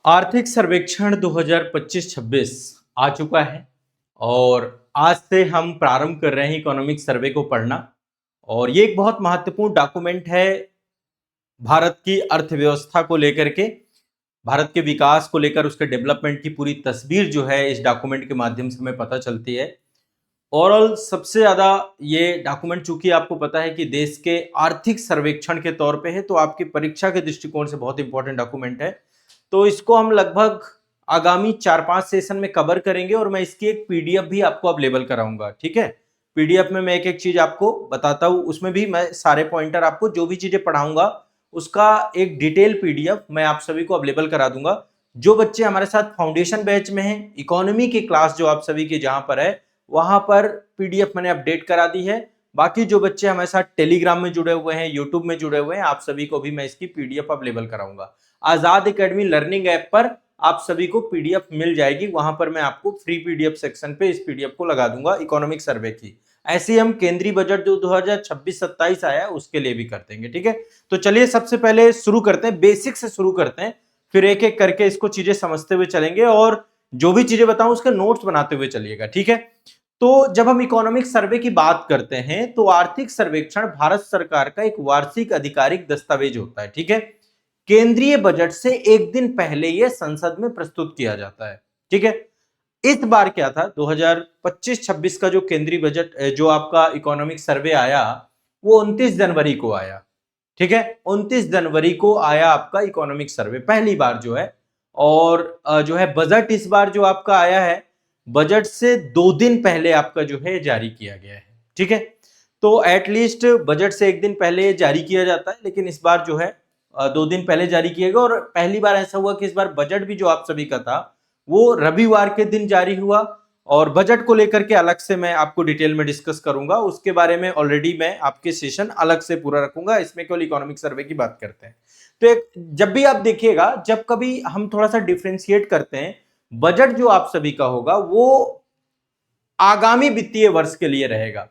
आर्थिक सर्वेक्षण 2025-26 आ चुका है और आज से हम प्रारंभ कर रहे हैं इकोनॉमिक सर्वे को पढ़ना। और ये एक बहुत महत्वपूर्ण डॉक्यूमेंट है भारत की अर्थव्यवस्था को लेकर के, भारत के विकास को लेकर, उसके डेवलपमेंट की पूरी तस्वीर जो है इस डॉक्यूमेंट के माध्यम से हमें पता चलती है। ओवरऑल सबसे ज़्यादा ये डॉक्यूमेंट, चूंकि आपको पता है कि देश के आर्थिक सर्वेक्षण के तौर पे है, तो आपकी परीक्षा के दृष्टिकोण से बहुत इंपॉर्टेंट डॉक्यूमेंट है। तो इसको हम लगभग आगामी 4-5 सेशन में कवर करेंगे और मैं इसकी एक पीडीएफ भी आपको अवेलेबल कराऊंगा। ठीक है, पीडीएफ में मैं एक एक चीज आपको बताता हूँ, उसमें भी मैं सारे पॉइंटर आपको जो भी चीजें पढ़ाऊंगा उसका एक डिटेल पीडीएफ मैं आप सभी को अवेलेबल करा दूंगा। जो बच्चे हमारे साथ फाउंडेशन बैच में हैं, इकोनॉमी की क्लास जो आप सभी की जहां पर है, वहां पर पीडीएफ मैंने अपडेट करा दी है। बाकी जो बच्चे हमारे साथ टेलीग्राम में जुड़े हुए हैं, यूट्यूब में जुड़े हुए हैं, आप सभी को भी मैं इसकी पीडीएफ अवेलेबल कराऊंगा। आजाद एकेडमी लर्निंग ऐप पर आप सभी को पीडीएफ मिल जाएगी, वहां पर मैं आपको फ्री पीडीएफ सेक्शन पे इस पीडीएफ को लगा दूंगा इकोनॉमिक सर्वे की। ऐसे हम केंद्रीय बजट जो 2026-27 आया है उसके लिए भी कर देंगे। ठीक है, तो चलिए सबसे पहले शुरू करते हैं, बेसिक से शुरू करते हैं, फिर एक एक करके इसको चीजें समझते हुए चलेंगे और जो भी चीजें बताऊं उसके नोट्स बनाते हुए चलिएगा। ठीक है, तो जब हम इकोनॉमिक सर्वे की बात करते हैं तो आर्थिक सर्वेक्षण भारत सरकार का एक वार्षिक आधिकारिक दस्तावेज होता है। ठीक है, केंद्रीय बजट से एक दिन पहले यह संसद में प्रस्तुत किया जाता है। ठीक है, इस बार क्या था, 2025-26 का जो केंद्रीय बजट जो आपका इकोनॉमिक सर्वे आया वो 29 जनवरी को आया। ठीक है, 29 जनवरी को आया आपका इकोनॉमिक सर्वे पहली बार जो है। और जो है बजट इस बार जो आपका आया है, बजट से 2 दिन पहले आपका जो है जारी किया गया है। ठीक है, तो एटलीस्ट बजट से एक दिन पहले जारी किया जाता है, लेकिन इस बार जो है 2 दिन पहले जारी किया गया। और पहली बार ऐसा हुआ कि इस बार बजट भी जो आप सभी का था वो रविवार के दिन जारी हुआ। और बजट को लेकर के अलग से मैं आपको डिटेल में डिस्कस करूंगा, उसके बारे में ऑलरेडी मैं आपके सेशन अलग से पूरा रखूंगा, इसमें केवल इकोनॉमिक सर्वे की बात करते हैं। तो एक जब भी आप देखिएगा, जब कभी हम थोड़ा सा डिफ्रेंशिएट करते हैं, बजट जो आप सभी का होगा वो आगामी वित्तीय वर्ष के लिए रहेगा।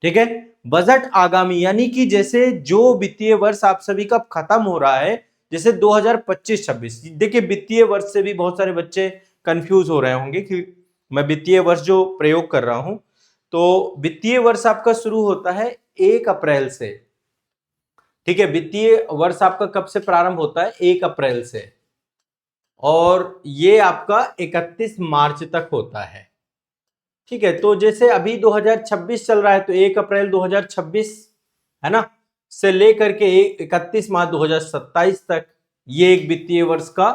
ठीक है, बजट आगामी यानी कि जैसे जो वित्तीय वर्ष आप सभी का खत्म हो रहा है, जैसे 2025-26, देखिए वित्तीय वर्ष से भी बहुत सारे बच्चे कंफ्यूज हो रहे होंगे कि मैं वित्तीय वर्ष जो प्रयोग कर रहा हूं, तो वित्तीय वर्ष आपका शुरू होता है 1 अप्रैल से। ठीक है, वित्तीय वर्ष आपका कब से प्रारंभ होता है? 1 अप्रैल से, और ये आपका 31 मार्च तक होता है। ठीक है, तो जैसे अभी 2026 चल रहा है, तो 1 अप्रैल 2026 है ना, से लेकर के 31 मार्च 2027 तक ये एक वित्तीय वर्ष का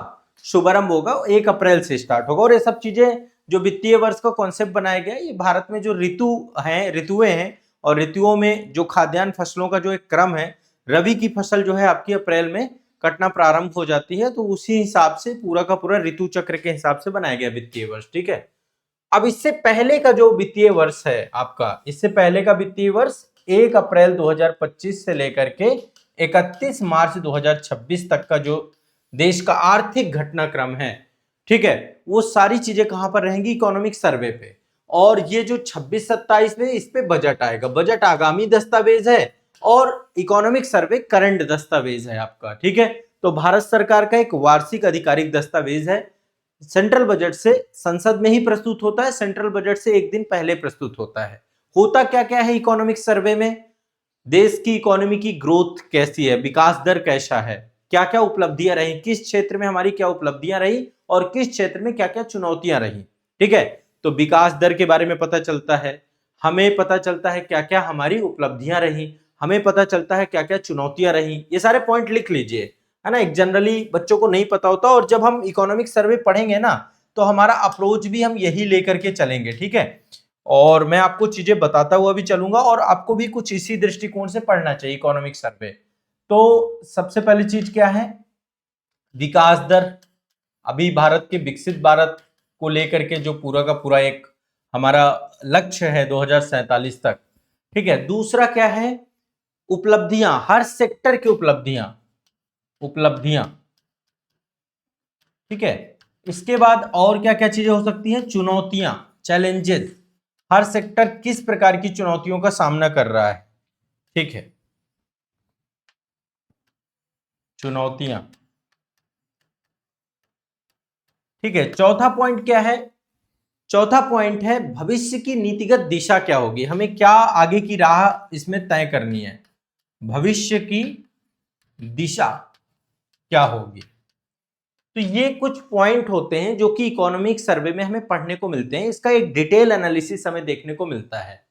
शुभारंभ होगा, 1 अप्रैल से स्टार्ट होगा। और ये सब चीजें जो वित्तीय वर्ष का कॉन्सेप्ट बनाया गया है, ये भारत में जो ऋतुएं हैं, और ऋतुओं में जो खाद्यान्न फसलों का जो एक क्रम है, रबी की फसल जो है आपकी अप्रैल में कटना प्रारंभ हो जाती है, तो उसी हिसाब से पूरा का पूरा ऋतु चक्र के हिसाब से बनाया गया वित्तीय वर्ष। ठीक है, अब इससे पहले का जो वित्तीय वर्ष है आपका, इससे पहले का वित्तीय वर्ष 1 अप्रैल 2025 से लेकर के 31 मार्च 2026 तक का जो देश का आर्थिक घटनाक्रम है, ठीक है, वो सारी चीजें कहां पर रहेंगी? इकोनॉमिक सर्वे पे। और ये जो 26-27 में इस पे बजट आएगा। बजट आगामी दस्तावेज है और इकोनॉमिक सर्वे करंट दस्तावेज है आपका। ठीक है, तो भारत सरकार का एक वार्षिक आधिकारिक दस्तावेज है। सेंट्रल बजट से संसद में ही प्रस्तुत होता है, सेंट्रल बजट से एक दिन पहले प्रस्तुत होता है। होता क्या क्या है इकोनॉमिक सर्वे में? देश की इकोनॉमी की ग्रोथ कैसी है, विकास दर कैसा है, क्या क्या उपलब्धियां रही, किस क्षेत्र में हमारी क्या उपलब्धियां रही और किस क्षेत्र में क्या क्या चुनौतियां रही। ठीक है, तो विकास दर के बारे में पता चलता है, हमें पता चलता है क्या क्या हमारी उपलब्धियां रही, हमें पता चलता है क्या क्या चुनौतियां रही। ये सारे पॉइंट लिख लीजिए, है ना, एक जनरली बच्चों को नहीं पता होता। और जब हम इकोनॉमिक सर्वे पढ़ेंगे ना, तो हमारा अप्रोच भी हम यही लेकर के चलेंगे। ठीक है, और मैं आपको चीजें बताता हुआ भी चलूंगा, और आपको भी कुछ इसी दृष्टिकोण से पढ़ना चाहिए इकोनॉमिक सर्वे। तो सबसे पहली चीज क्या है? विकास दर। अभी भारत के विकसित भारत को लेकर के जो पूरा का पूरा एक हमारा लक्ष्य है 2047 तक। ठीक है, दूसरा क्या है? उपलब्धियां, हर सेक्टर की उपलब्धियां। उपलब्धियां, ठीक है, इसके बाद और क्या क्या चीजें हो सकती हैं? चुनौतियां, चैलेंजेस। हर सेक्टर किस प्रकार की चुनौतियों का सामना कर रहा है। ठीक है, चुनौतियां। ठीक है, चौथा पॉइंट क्या है? चौथा पॉइंट है भविष्य की नीतिगत दिशा क्या होगी, हमें क्या आगे की राह इसमें तय करनी है, भविष्य की दिशा क्या होगी। तो ये कुछ पॉइंट होते हैं जो कि इकोनॉमिक सर्वे में हमें पढ़ने को मिलते हैं, इसका एक डिटेल एनालिसिस हमें देखने को मिलता है।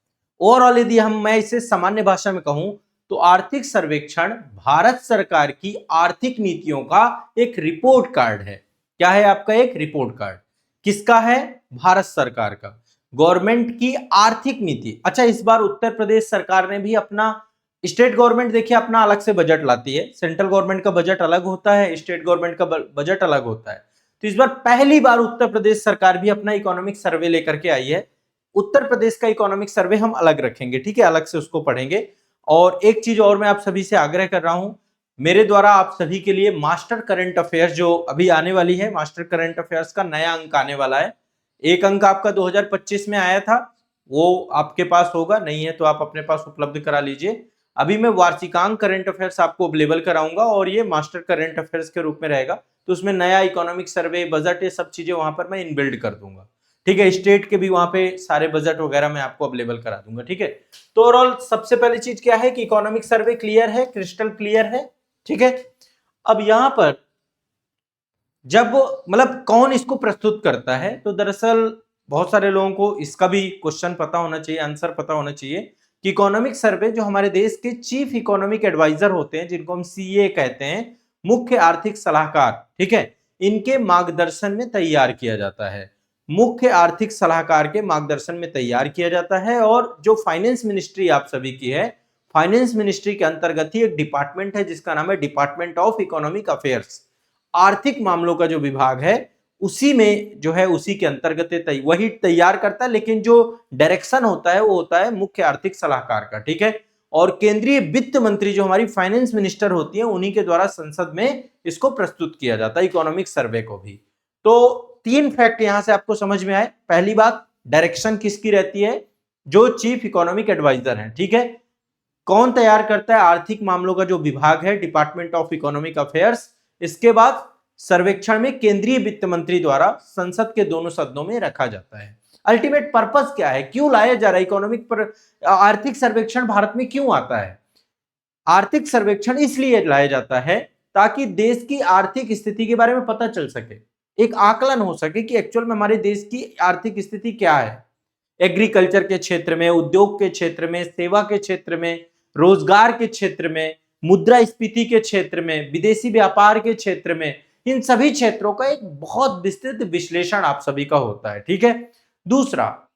ओवरऑल यदि मैं इसे सामान्य भाषा में कहूं तो आर्थिक सर्वेक्षण भारत सरकार की आर्थिक नीतियों का एक रिपोर्ट कार्ड है। क्या है आपका? एक रिपोर्ट कार्ड। किसका है? भारत सरकार का, गवर्नमेंट की आर्थिक नीति। अच्छा, इस बार उत्तर प्रदेश सरकार ने भी अपना, स्टेट गवर्नमेंट देखिए अपना अलग से बजट लाती है, सेंट्रल गवर्नमेंट का बजट अलग होता है, स्टेट गवर्नमेंट का बजट अलग होता है। तो इस बार पहली बार उत्तर प्रदेश सरकार भी अपना इकोनॉमिक सर्वे लेकर के आई है। उत्तर प्रदेश का इकोनॉमिक सर्वे हम अलग रखेंगे, ठीक है, अलग से उसको पढ़ेंगे। और एक चीज और मैं आप सभी से आग्रह कर रहा हूं, मेरे द्वारा आप सभी के लिए मास्टर करंट अफेयर्स जो अभी आने वाली है, मास्टर करंट अफेयर्स का नया अंक आने वाला है। एक अंक आपका 2025 में आया था, वो आपके पास होगा, नहीं है तो आप अपने पास उपलब्ध करा लीजिए। अभी मैं वार्षिकांक करंट अफेयर्स आपको अवेलेबल कराऊंगा और ये मास्टर करंट अफेयर्स के रूप में रहेगा। तो उसमें नया इकोनॉमिक सर्वे, बजट, ये सब चीजें वहां पर मैं इनबिल्ड कर दूंगा, ठीक है। स्टेट के भी वहां पे सारे बजट वगैरह मैं आपको अवेलेबल करा दूंगा, ठीक है। तो ओवरऑल सबसे पहली चीज क्या है कि इकोनॉमिक सर्वे क्लियर है, क्रिस्टल क्लियर है, ठीक है। अब यहां पर जब मतलब कौन इसको प्रस्तुत करता है, तो दरअसल बहुत सारे लोगों को इसका भी क्वेश्चन पता होना चाहिए, आंसर पता होना चाहिए कि इकोनॉमिक सर्वे जो हमारे देश के चीफ इकोनॉमिक एडवाइजर होते हैं, जिनको हम सीए कहते हैं, मुख्य आर्थिक सलाहकार, ठीक है, इनके मार्गदर्शन में तैयार किया जाता है। मुख्य आर्थिक सलाहकार के मार्गदर्शन में तैयार किया जाता है। और जो फाइनेंस मिनिस्ट्री आप सभी की है, फाइनेंस मिनिस्ट्री के अंतर्गत ही एक डिपार्टमेंट है जिसका नाम है डिपार्टमेंट ऑफ इकोनॉमिक अफेयर्स। आर्थिक मामलों का जो विभाग है उसी में जो है, उसी के अंतर्गत वही तैयार करता है, लेकिन जो डायरेक्शन होता है वो होता है मुख्य आर्थिक सलाहकार का, ठीक है। और केंद्रीय वित्त मंत्री जो हमारी फाइनेंस मिनिस्टर होती है, उन्हीं के द्वारा संसद में इसको प्रस्तुत किया जाता है, इकोनॉमिक सर्वे को भी। तो 3 फैक्ट यहां से आपको समझ में आए। पहली बात, डायरेक्शन किसकी रहती है? जो चीफ इकोनॉमिक एडवाइजर है, ठीक है। कौन तैयार करता है? आर्थिक मामलों का जो विभाग है, डिपार्टमेंट ऑफ इकोनॉमिक अफेयर्स। इसके बाद सर्वेक्षण में केंद्रीय वित्त मंत्री द्वारा संसद के दोनों सदनों में रखा जाता है। अल्टीमेट पर्पस क्या है, क्यों लाया जा रहा है इकोनॉमिक पर आर्थिक सर्वेक्षण भारत में क्यों आता है? आर्थिक सर्वेक्षण इसलिए लाया जाता है ताकि देश की आर्थिक स्थिति के बारे में पता चल सके, एक आकलन हो सके कि एक्चुअल में हमारे देश की आर्थिक स्थिति क्या है। एग्रीकल्चर के क्षेत्र में, उद्योग के क्षेत्र में, सेवा के क्षेत्र में, रोजगार के क्षेत्र में, मुद्रास्फीति के क्षेत्र में, विदेशी व्यापार के क्षेत्र में, इन सभी क्षेत्रों का एक बहुत विस्तृत विश्लेषण आप सभी का होता है, ठीक है। दूसरा,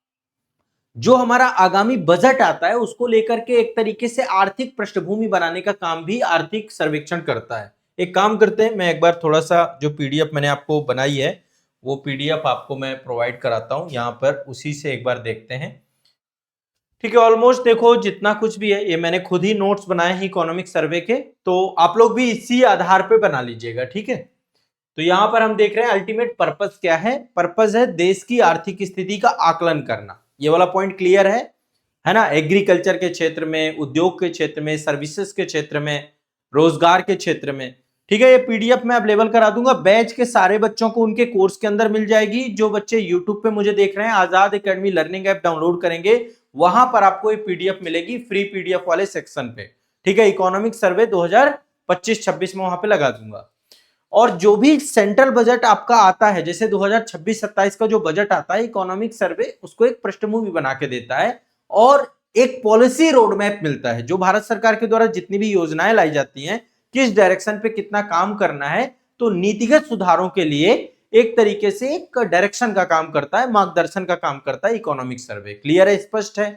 जो हमारा आगामी बजट आता है उसको लेकर के एक तरीके से आर्थिक पृष्ठभूमि बनाने का काम भी आर्थिक सर्वेक्षण करता है। एक काम करते हैं, मैं एक बार थोड़ा सा जो पीडीएफ मैंने आपको बनाई है वो पीडीएफ आपको मैं प्रोवाइड कराता हूं यहां पर, उसी से एक बार देखते हैं, ठीक है। ऑलमोस्ट देखो जितना कुछ भी है ये मैंने खुद ही नोट्स बनाए हैं इकोनॉमिक सर्वे के, तो आप लोग भी इसी आधार पे बना लीजिएगा, ठीक है। तो यहां पर हम देख रहे हैं अल्टीमेट पर्पस क्या है। पर्पस है देश की आर्थिक स्थिति का आकलन करना, ये वाला पॉइंट क्लियर है ना। एग्रीकल्चर के क्षेत्र में, उद्योग के क्षेत्र में, सर्विसेज के क्षेत्र में, रोजगार के क्षेत्र में, ठीक है। ये पीडीएफ मैं अवेलेबल करा दूंगा, बैच के सारे बच्चों को उनके कोर्स के अंदर मिल जाएगी। जो बच्चे यूट्यूब पे मुझे देख रहे हैं, आजाद एकेडमी लर्निंग ऐप डाउनलोड करेंगे, वहां पर आपको ये पीडीएफ मिलेगी फ्री पीडीएफ वाले सेक्शन पे, ठीक है। इकोनॉमिक सर्वे 2025-26 में वहां पे लगा दूंगा। और जो भी सेंट्रल बजट आपका आता है, जैसे 2026-27 का जो बजट आता है, इकोनॉमिक सर्वे उसको एक पृष्ठभूमि बना के देता है और एक पॉलिसी रोड मैप मिलता है, जो भारत सरकार के द्वारा जितनी भी योजनाएं लाई जाती हैं, किस डायरेक्शन पे कितना काम करना है। तो नीतिगत सुधारों के लिए एक तरीके से एक डायरेक्शन का काम करता है, मार्गदर्शन का काम करता है इकोनॉमिक सर्वे। क्लियर है, स्पष्ट है।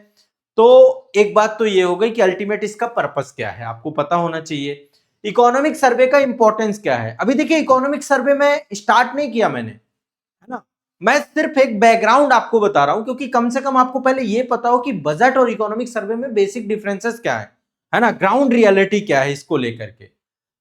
तो एक बात तो ये हो गई कि अल्टीमेट इसका पर्पस क्या है, आपको पता होना चाहिए। इकोनॉमिक सर्वे का इंपॉर्टेंस क्या है? अभी देखिए, इकोनॉमिक सर्वे में स्टार्ट नहीं किया मैंने, है ना। मैं सिर्फ एक बैकग्राउंड आपको बता रहा हूं, क्योंकि कम से कम आपको पहले ये पता हो कि बजट और इकोनॉमिक सर्वे में बेसिक डिफरेंसेस क्या है ना, ग्राउंड रियलिटी क्या है इसको लेकर के।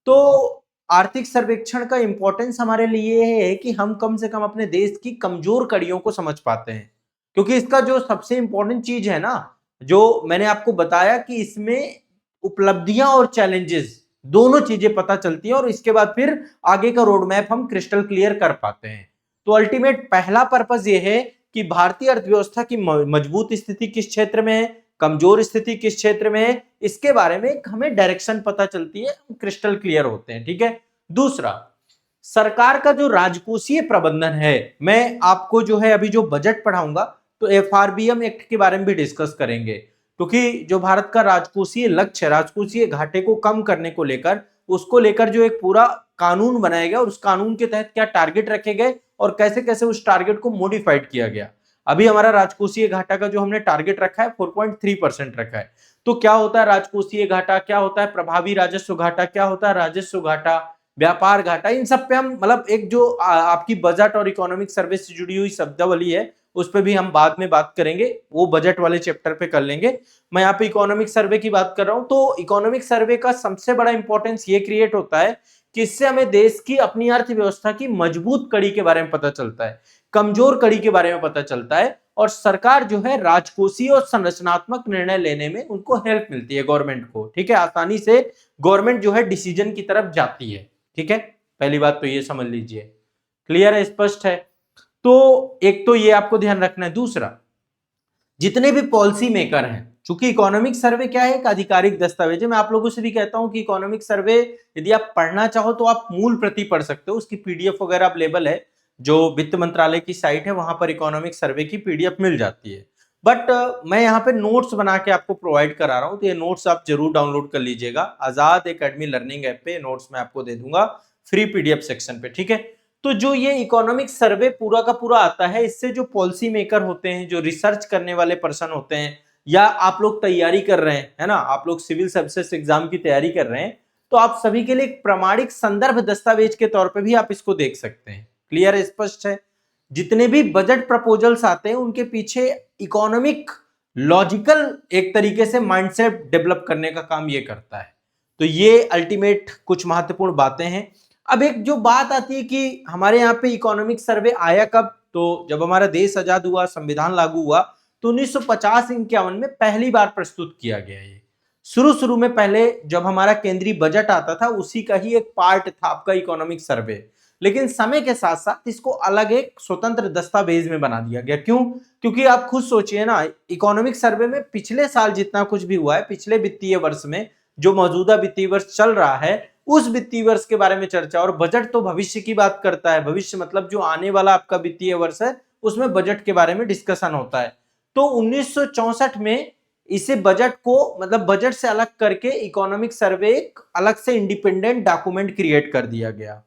तो आर्थिक सर्वेक्षण का इंपॉर्टेंस हमारे लिए है कि हम कम से कम अपने देश की कमजोर कड़ियों को समझ पाते हैं, क्योंकि इसका जो सबसे इंपॉर्टेंट चीज है ना, जो मैंने आपको बताया कि इसमें उपलब्धियां और चैलेंजेस दोनों चीजें पता चलती है, और इसके बाद फिर आगे का रोड मैप हम क्रिस्टल क्लियर कर पाते हैं। तो अल्टीमेट पहला पर्पस ये है कि भारतीय अर्थव्यवस्था की मजबूत स्थिति किस क्षेत्र में है, कमजोर स्थिति किस क्षेत्र में है, इसके बारे में हमें डायरेक्शन पता चलती है, क्रिस्टल क्लियर होते हैं। ठीक है। दूसरा, सरकार का जो राजकोषीय प्रबंधन है, मैं आपको जो है अभी जो बजट पढ़ाऊंगा तो एफआरबीएम एक्ट के बारे में भी डिस्कस करेंगे, क्योंकि जो भारत का राजकोषीय लक्ष्य है, राजकोषीय घाटे को कम करने को लेकर, उसको लेकर जो एक पूरा कानून बनाया गया और उस कानून के तहत क्या टारगेट रखे गए और कैसे कैसे उस टारगेट को मॉडिफाइड किया गया। अभी हमारा राजकोषीय घाटा का जो हमने टारगेट रखा है 4.3% रखा है। तो क्या होता है राजकोषीय घाटा, क्या होता है प्रभावी राजस्व घाटा, क्या होता है राजस्व घाटा, व्यापार घाटा, इन सब पे हम मतलब एक जो आपकी बजट और इकोनॉमिक सर्वे से जुड़ी हुई शब्दावली है उस पर भी हम बाद में बात करेंगे, वो बजट वाले चैप्टर पे कर लेंगे। मैं यहाँ पे इकोनॉमिक सर्वे की बात कर रहा हूं। तो इकोनॉमिक सर्वे का सबसे बड़ा इंपॉर्टेंस ये क्रिएट होता है कि इससे हमें देश की अपनी अर्थव्यवस्था की मजबूत कड़ी के बारे में पता चलता है, कमजोर कड़ी के बारे में पता चलता है, और सरकार जो है राजकोषीय और संरचनात्मक निर्णय लेने में उनको हेल्प मिलती है गवर्नमेंट को। ठीक है, आसानी से गवर्नमेंट जो है डिसीजन की तरफ जाती है। ठीक है, पहली बात तो ये समझ लीजिए। क्लियर है, स्पष्ट है। तो एक तो ये आपको ध्यान रखना है। दूसरा, जितने भी पॉलिसी मेकर हैं, चूंकि इकोनॉमिक सर्वे क्या है, एक आधिकारिक दस्तावेज है। मैं आप लोगों से भी कहता हूं कि इकोनॉमिक सर्वे यदि आप पढ़ना चाहो तो आप मूल प्रति पढ़ सकते हो, उसकी पीडीएफ वगैरह अवेलेबल है, जो वित्त मंत्रालय की साइट है वहां पर इकोनॉमिक सर्वे की पीडीएफ मिल जाती है। बट मैं यहाँ पे नोट्स बना के आपको प्रोवाइड करा रहा हूँ, तो ये नोट्स आप जरूर डाउनलोड कर लीजिएगा। आजाद एकेडमी लर्निंग ऐप पे नोट्स मैं आपको दे दूंगा फ्री पीडीएफ सेक्शन पे। ठीक है। तो जो ये इकोनॉमिक सर्वे पूरा का पूरा आता है, इससे जो पॉलिसी मेकर होते हैं, जो रिसर्च करने वाले पर्सन होते हैं, या आप लोग तैयारी कर रहे हैं, है ना, आप लोग सिविल सर्विसेज एग्जाम की तैयारी कर रहे हैं, तो आप सभी के लिए एक प्रामाणिक संदर्भ दस्तावेज के तौर पे भी आप इसको देख सकते हैं। क्लियर है, स्पष्ट है। जितने भी बजट प्रपोजल्स आते हैं उनके पीछे इकोनॉमिक लॉजिकल एक तरीके से माइंडसेट डेवलप करने का काम ये करता है। तो ये अल्टीमेट कुछ महत्वपूर्ण बातें हैं। अब एक जो बात आती है कि हमारे यहाँ पे इकोनॉमिक सर्वे आया कब, तो जब हमारा देश आजाद हुआ, संविधान लागू हुआ, तो 1950-51 में पहली बार प्रस्तुत किया गया। ये शुरू में पहले जब हमारा केंद्रीय बजट आता था उसी का ही एक पार्ट था आपका इकोनॉमिक सर्वे, लेकिन समय के साथ साथ इसको अलग एक स्वतंत्र दस्तावेज में बना दिया गया। क्यों? क्योंकि आप खुद सोचिए ना, इकोनॉमिक सर्वे में पिछले साल जितना कुछ भी हुआ है, पिछले वित्तीय वर्ष में, जो मौजूदा वित्तीय वर्ष चल रहा है, उस वित्तीय वर्ष के बारे में चर्चा, और बजट तो भविष्य की बात करता है। भविष्य मतलब जो आने वाला आपका वित्तीय वर्ष है उसमें बजट के बारे में डिस्कशन होता है। तो 1964 में इसे बजट को मतलब बजट से अलग करके इकोनॉमिक सर्वे एक अलग से इंडिपेंडेंट डॉक्यूमेंट क्रिएट कर दिया गया।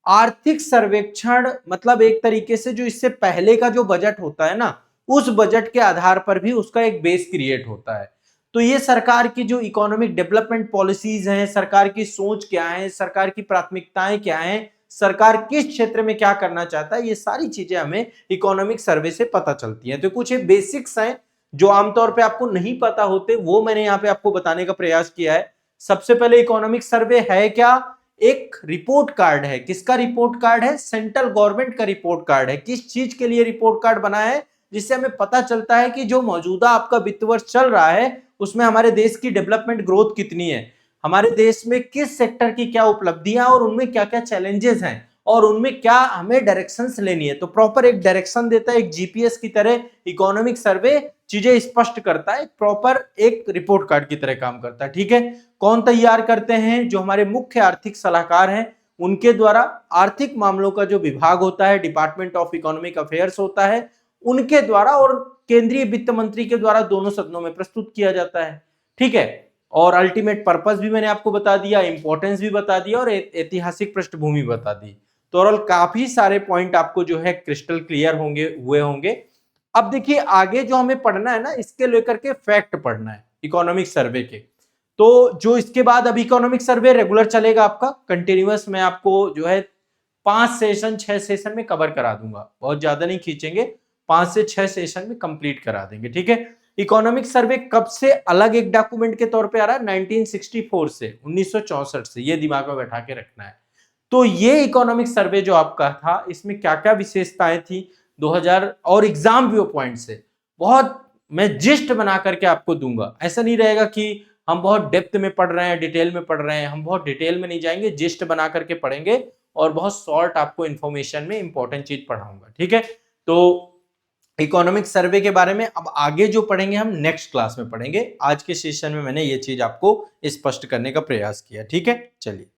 आर्थिक सर्वेक्षण मतलब एक तरीके से जो इससे पहले का जो बजट होता है ना, उस बजट के आधार पर भी उसका एक बेस क्रिएट होता है। तो ये सरकार की जो इकोनॉमिक डेवलपमेंट पॉलिसीज हैं, सरकार की सोच क्या है, सरकार की प्राथमिकताएं क्या हैं, सरकार किस क्षेत्र में क्या करना चाहता है, ये सारी चीजें हमें इकोनॉमिक सर्वे से पता चलती हैं। तो कुछ बेसिक्स हैं जो आमतौर पे आपको नहीं पता होते, वो मैंने यहाँ पे आपको बताने का प्रयास किया है। सबसे पहले इकोनॉमिक सर्वे है क्या? एक रिपोर्ट कार्ड है। किसका रिपोर्ट कार्ड है? सेंट्रल गवर्नमेंट का रिपोर्ट कार्ड है। किस चीज के लिए रिपोर्ट कार्ड बना है? जिससे हमें पता चलता है कि जो मौजूदा आपका वित्त वर्ष चल रहा है उसमें हमारे देश की डेवलपमेंट ग्रोथ कितनी है, हमारे देश में किस सेक्टर की क्या उपलब्धियां और उनमें क्या क्या चैलेंजेस हैं, और उनमें क्या हमें डायरेक्शंस लेनी है। तो प्रॉपर एक डायरेक्शन देता है, एक जीपीएस की तरह इकोनॉमिक सर्वे चीजें स्पष्ट करता है, प्रॉपर एक रिपोर्ट कार्ड की तरह काम करता है। ठीक है। कौन तैयार करते हैं? जो हमारे मुख्य आर्थिक सलाहकार हैं उनके द्वारा, आर्थिक मामलों का जो विभाग होता है, डिपार्टमेंट ऑफ इकोनॉमिक अफेयर्स होता है, उनके द्वारा, और केंद्रीय वित्त मंत्री के द्वारा दोनों सदनों में प्रस्तुत किया जाता है। ठीक है। और अल्टीमेट पर्पस भी मैंने आपको बता दिया, इंपॉर्टेंस भी बता दिया, और ऐतिहासिक पृष्ठभूमि बता दी। तो ओवरऑल काफी सारे पॉइंट आपको जो है क्रिस्टल क्लियर हुए होंगे। अब देखिए आगे जो हमें पढ़ना है ना, इसके लेकर के फैक्ट पढ़ना है इकोनॉमिक सर्वे के। तो जो इसके बाद अब इकोनॉमिक सर्वे रेगुलर चलेगा आपका कंटिन्यूअस, मैं आपको जो है 5 सेशन 6 सेशन में कवर करा दूंगा, बहुत ज्यादा नहीं खींचेंगे, 5 से 6 सेशन में कंप्लीट करा देंगे। ठीक है। इकोनॉमिक सर्वे कब से अलग एक डॉक्यूमेंट के तौर पे आ रहा है? 1964 से, 1964 से, ये दिमाग में बैठा के रखना है। तो ये इकोनॉमिक सर्वे जो आपका था, इसमें क्या क्या विशेषताएं थी 2000, और एग्जाम व्यू पॉइंट से बहुत मैं जिस्ट बना करके आपको दूंगा। ऐसा नहीं रहेगा कि हम बहुत डेप्थ में पढ़ रहे हैं, डिटेल में पढ़ रहे हैं, हम बहुत डिटेल में नहीं जाएंगे, जिस्ट बना करके पढ़ेंगे और बहुत शॉर्ट आपको इन्फॉर्मेशन में इंपॉर्टेंट चीज पढ़ाऊंगा, ठीक है। तो इकोनॉमिक सर्वे के बारे में अब आगे जो पढ़ेंगे हम नेक्स्ट क्लास में पढ़ेंगे। आज के सेशन में मैंने ये चीज आपको स्पष्ट करने का प्रयास किया, ठीक है। चलिए।